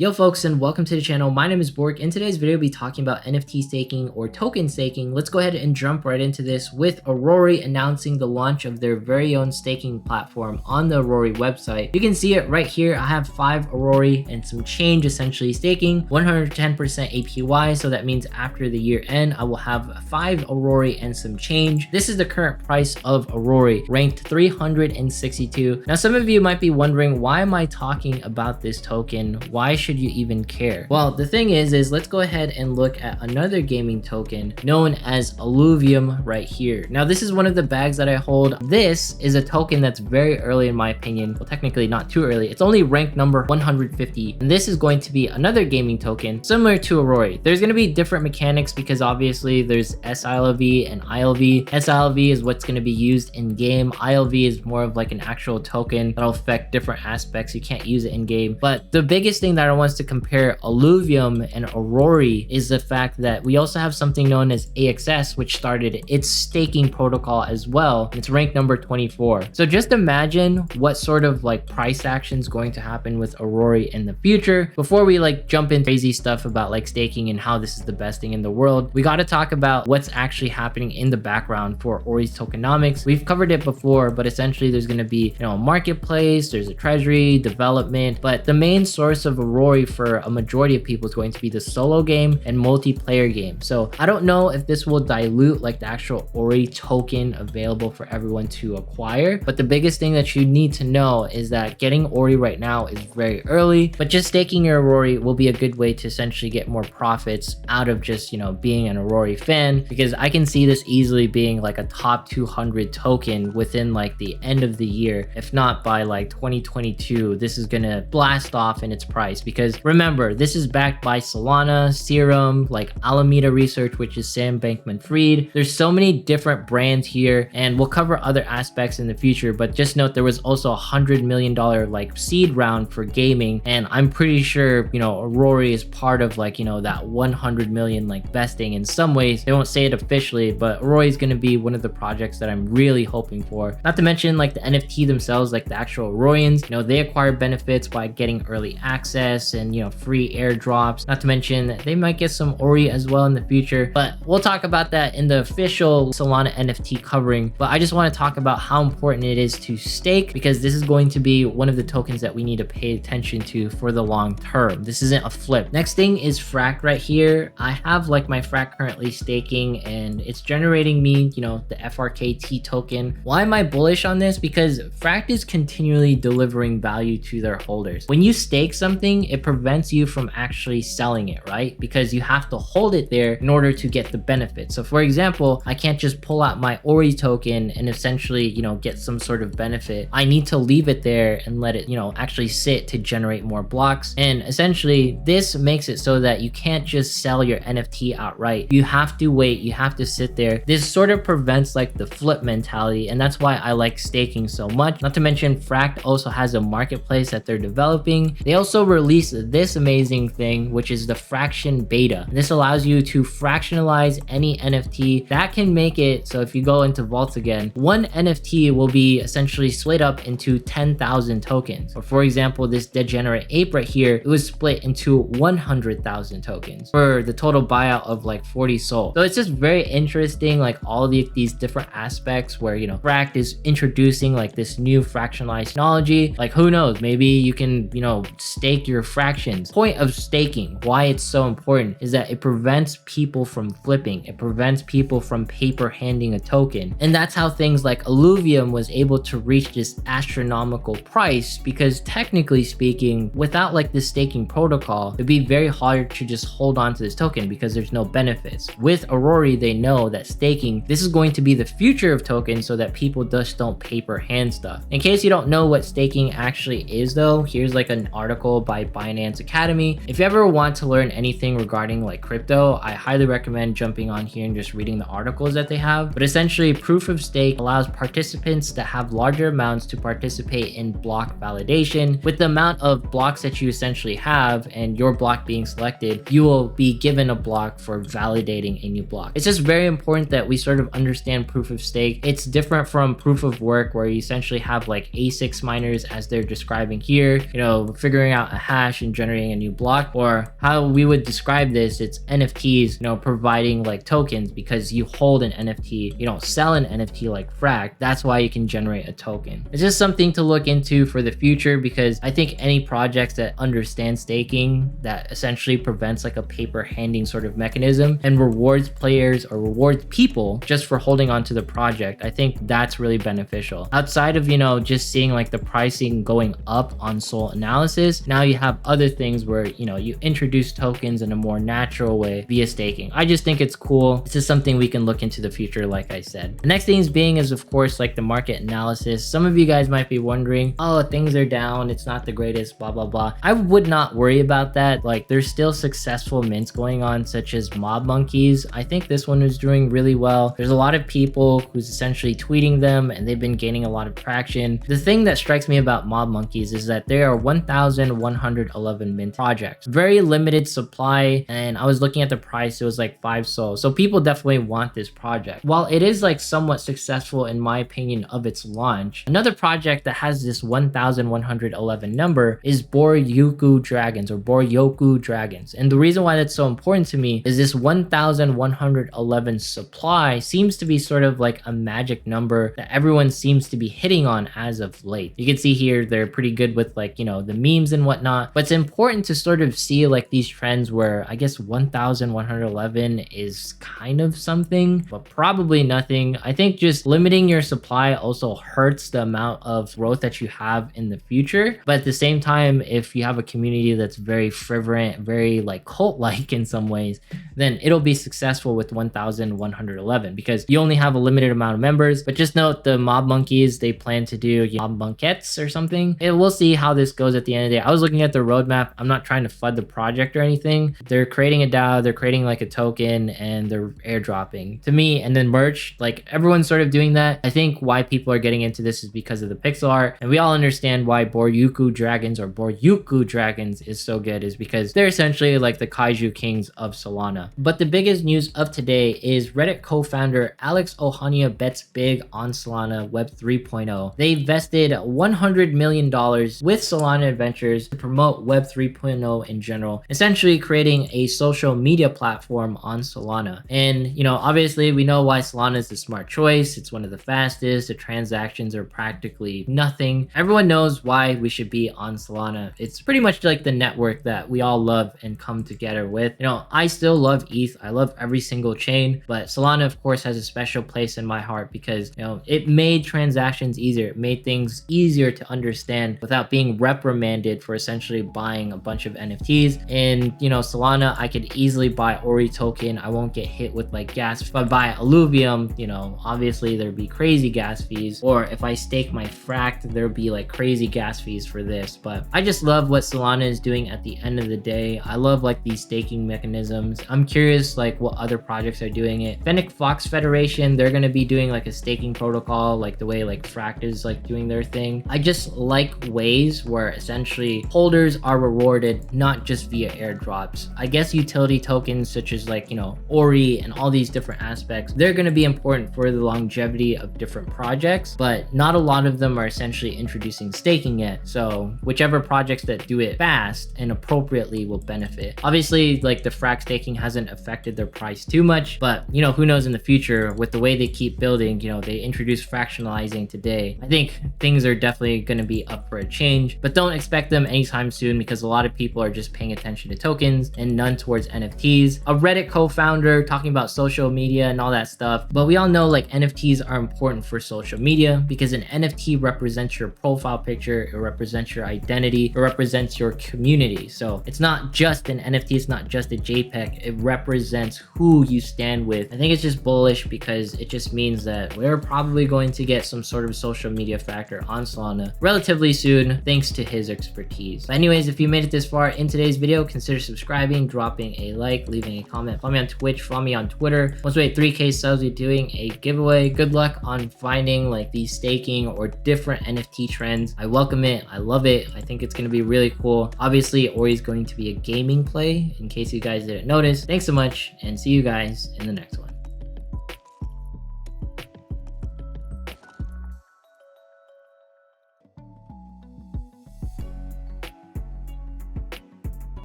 Yo folks, and welcome to the channel. My name is Bork. In today's video, we'll be talking about NFT staking or token staking. Let's go ahead and jump right into this with Aurora announcing the launch of their very own staking platform on the Aurora website. You can see it right here. I have 5 Aurora and some change essentially staking 110% APY. So that means after the year end, I will have 5 Aurora and some change. This is the current price of Aurora, ranked 362. Now, some of you might be wondering, why am I talking about this token? Why should you even care? Well, the thing is let's go ahead and look at another gaming token known as Alluvium right here. Now, this is one of the bags that I hold. This is a token that's very early in my opinion. Well, technically not too early. It's only ranked number 150. And this is going to be another gaming token similar to Aurora. There's going to be different mechanics because obviously there's SILV and ILV. SILV is what's going to be used in game. ILV is more of like an actual token that'll affect different aspects. You can't use it in game. But the biggest thing that I want to compare Alluvium and Aurora is the fact that we also have something known as AXS, which started its staking protocol as well. It's ranked number 24. So just imagine what sort of like price action is going to happen with Aurora in the future. Before we like jump into crazy stuff about like staking and how this is the best thing in the world, we got to talk about what's actually happening in the background for Aurora's tokenomics. We've covered it before, but essentially there's going to be, a marketplace, there's a treasury, development, but the main source of Aurora for a majority of people is going to be the solo game and multiplayer game. So I don't know if this will dilute like the actual Aurora token available for everyone to acquire, but the biggest thing that you need to know is that getting Aurora right now is very early, but just staking your Aurora will be a good way to essentially get more profits out of just, being an Aurora fan, because I can see this easily being like a top 200 token within like the end of the year. If not by like 2022, this is gonna blast off in its price, because remember, this is backed by Solana, Serum, like Alameda Research, which is Sam Bankman-Fried. There's so many different brands here, and we'll cover other aspects in the future, but just note there was also $100 million like seed round for gaming, and I'm pretty sure, Aurora is part of like, that 100 million like vesting in some ways. They won't say it officially, but Aurora is going to be one of the projects that I'm really hoping for. Not to mention like the NFT themselves, like the actual Aurorians, they acquire benefits by getting early access and free airdrops. Not to mention they might get some Aurora as well in the future, but we'll talk about that in the official Solana NFT covering. But I just want to talk about how important it is to stake, because this is going to be one of the tokens that we need to pay attention to for the long term. This isn't a flip. Next thing is Fract right here. I have like my Fract currently staking and it's generating me, the FRKT token. Why am I bullish on this? Because Fract is continually delivering value to their holders. When you stake something, it prevents you from actually selling it, right? Because you have to hold it there in order to get the benefit. So for example, I can't just pull out my Aurora token and essentially, get some sort of benefit. I need to leave it there and let it, actually sit to generate more blocks. And essentially this makes it so that you can't just sell your NFT outright. You have to wait, you have to sit there. This sort of prevents like the flip mentality, and that's why I like staking so much. Not to mention Fract also has a marketplace that they're developing. They also released this amazing thing, which is the fraction beta. This allows you to fractionalize any NFT. That can make it so if you go into vaults again, one NFT will be essentially split up into 10,000 tokens. Or for example, this degenerate ape right here, it was split into 100,000 tokens for the total buyout of like 40 SOL. So it's just very interesting, like all these different aspects where, Fract is introducing like this new fractionalized technology. Like who knows, maybe you can, stake your fractions. Point of staking, why it's so important, is that it prevents people from flipping. It prevents people from paper handing a token. And that's how things like Alluvium was able to reach this astronomical price, because technically speaking, without like the staking protocol, it'd be very hard to just hold on to this token because there's no benefits. With Aurora, they know that staking, this is going to be the future of tokens so that people just don't paper hand stuff. In case you don't know what staking actually is though, here's like an article by Binance Academy. If you ever want to learn anything regarding like crypto, I highly recommend jumping on here and just reading the articles that they have. But essentially, proof of stake allows participants to have larger amounts to participate in block validation. With the amount of blocks that you essentially have and your block being selected, you will be given a block for validating a new block. It's just very important that we sort of understand proof of stake. It's different from proof of work, where you essentially have like ASICs miners as they're describing here, figuring out a hash, hash and generating a new block, or how we would describe this, it's NFTs, providing like tokens, because you hold an NFT, you don't sell an NFT like Fract. That's why you can generate a token. It's just something to look into for the future, because I think any projects that understand staking, that essentially prevents like a paper handing sort of mechanism and rewards players or rewards people just for holding on to the project, I think that's really beneficial. Outside of, just seeing like the pricing going up on Sol analysis, now you have other things where, you introduce tokens in a more natural way via staking. I just think it's cool. This is something we can look into the future, like I said. The next things being is, of course, like the market analysis. Some of you guys might be wondering, oh, things are down, it's not the greatest, blah, blah, blah. I would not worry about that. Like, there's still successful mints going on, such as Mob Monkeys. I think this one is doing really well. There's a lot of people who's essentially tweeting them, and they've been gaining a lot of traction. The thing that strikes me about Mob Monkeys is that there are 1,111 mint projects. Very limited supply, and I was looking at the price, it was like 5 Sol. So people definitely want this project. While it is like somewhat successful in my opinion of its launch, another project that has this 1,111 number is Boryoku Dragons, or Boryoku Dragons. And the reason why that's so important to me is this 1,111 supply seems to be sort of like a magic number that everyone seems to be hitting on as of late. You can see here they're pretty good with like, the memes and whatnot, but it's important to sort of see like these trends where I guess 1,111 is kind of something, but probably nothing. I think just limiting your supply also hurts the amount of growth that you have in the future. But at the same time, if you have a community that's very fervent, very like cult-like in some ways, then it'll be successful with 1,111 because you only have a limited amount of members. But just note the Mob Monkeys, they plan to do mob banquets or something. And we'll see how this goes at the end of the day. I was looking at the roadmap. I'm not trying to flood the project or anything. They're creating a DAO, they're creating like a token, and they're airdropping to me, and then merch. Like everyone's sort of doing that. I think why people are getting into this is because of the pixel art, and we all understand why Boryoku Dragons is so good, is because they're essentially like the kaiju kings of Solana. But the biggest news of today is Reddit co-founder Alex Ohania bets big on Solana Web 3.0. They invested $100 million with Solana Adventures to promote Web 3.0 in general, essentially creating a social media platform on Solana. And obviously we know why Solana is the smart choice. It's one of the fastest. The transactions are practically nothing. Everyone knows why we should be on Solana. It's pretty much like the network that we all love and come together with. I still love ETH. I love every single chain, but Solana of course has a special place in my heart because it made transactions easier. It made things easier to understand without being reprimanded for essentially buying a bunch of NFTs. And Solana, I could easily buy Ori token. I won't get hit with like gas. If I buy Alluvium, obviously there'd be crazy gas fees, or if I stake my Fract, there'd be like crazy gas fees for this. But I just love what Solana is doing at the end of the day. I love like these staking mechanisms. I'm curious like what other projects are doing it. Fennec Fox Federation, they're going to be doing like a staking protocol, like the way like Fract is like doing their thing. I just like ways where essentially holders are rewarded not just via airdrops. I guess utility tokens such as like Ori and all these different aspects, they're going to be important for the longevity of different projects, but not a lot of them are essentially introducing staking yet. So whichever projects that do it fast and appropriately will benefit. Obviously like the Fract staking hasn't affected their price too much, but who knows in the future with the way they keep building. They introduced fractionalizing today. I think things are definitely going to be up for a change, but don't expect them anytime soon because a lot of people are just paying attention to tokens and none towards NFTs. A Reddit co-founder talking about social media and all that stuff, but we all know like NFTs are important for social media because an NFT represents your profile picture, it represents your identity, it represents your community. So it's not just an NFT, it's not just a JPEG, it represents who you stand with. I think it's just bullish because it just means that we're probably going to get some sort of social media factor on Solana relatively soon thanks to his expertise. But anyways, if you made it this far in today's video, consider subscribing, dropping a like, leaving a comment, follow me on Twitch, follow me on Twitter. Once we hit 3K subs, we're doing a giveaway. Good luck on finding like these staking or different NFT trends. I welcome it. I love it. I think it's going to be really cool. Obviously, Ori is going to be a gaming play in case you guys didn't notice. Thanks so much and see you guys in the next one.